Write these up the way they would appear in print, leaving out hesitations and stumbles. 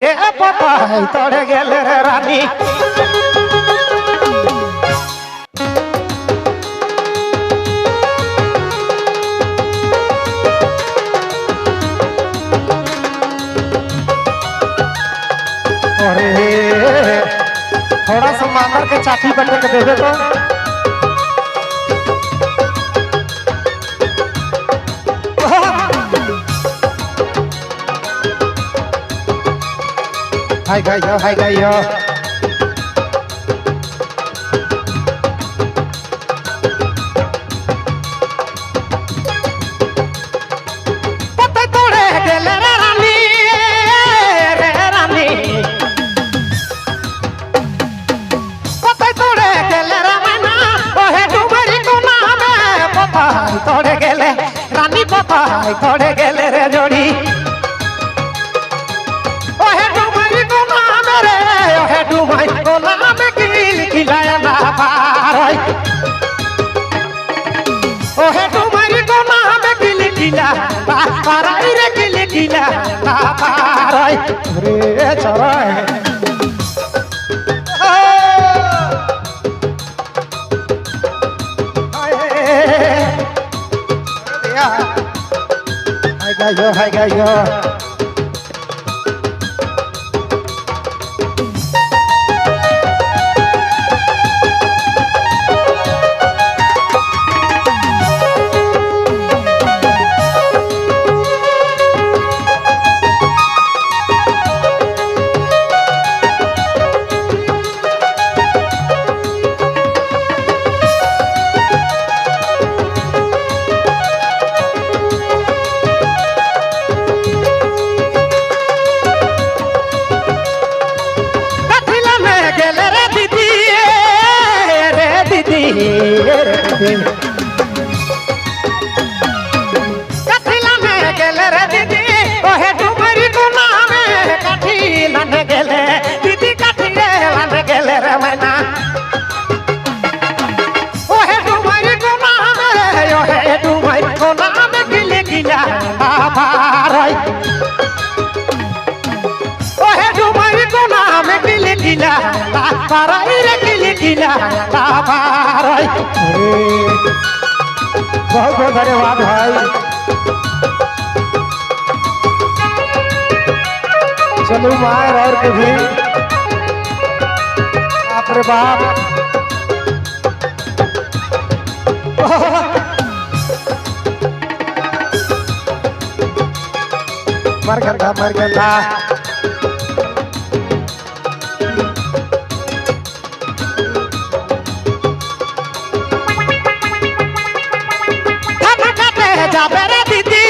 এ পতাই তড়ে গেলে রে রানী अरे थोड़ा सा मामर के चाटी बटे के देवे तो हाय गाइयो पता तोड़े गेले रे रानी तोड़े गेले रानी पताई तोड़े गेले रे जोड़ी ओहे डुमाई को नाम रे ओहे डुमाई को नाम किल किलाया ना पारई ओहे डुमाई को नाम किल किला पारई रे किल किला ना पारई रे चराय Hai gayo कथिला में गेले रे दीदी ओहे डुमरी को नामे कथिला में गेले दीदी कथिला में गेले रे मैना ओहे डुमरी को नामे ओहे डुमरी को नामे गिले गिला आभारई ओहे डुमरी को नामे गिले गिला आभारई रे गिले गिला आभारई बहुत बहुत धन्यवाद भाई चलो मायर और के भी बाप रे बाप मर गंदा जाबे रे दीदी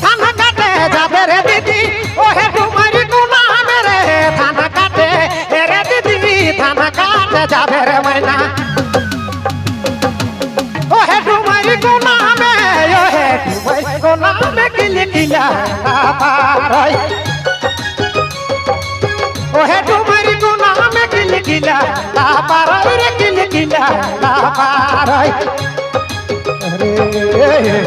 थाना काटे जाबे रे दीदी ओहे डुमरी को नाम रे थाना काटे रे दीदी थाना काटे जाबे रे मैना ओहे डुमरी को नाम ओहे डुमरी को नाम किले किला पारई ओहे डुमरी को नाम किले किला पारई रे किले किला पारई अरे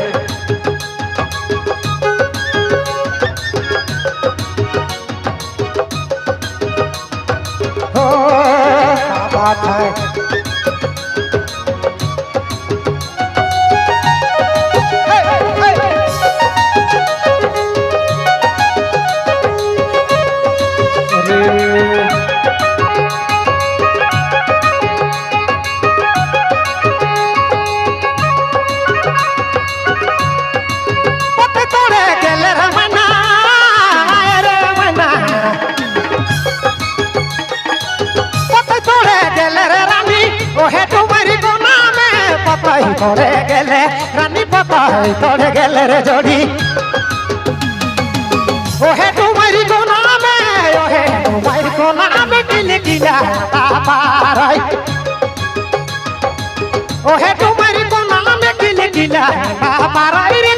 हो क्या बात है तोड़े गेले रानी पताई तोड़े गेले रे जोड़ी ओहे डुमरी को नामे ओहे डुमरी को नामे किले किला पारई ओहे डुमरी को नामे किले किला पारई रे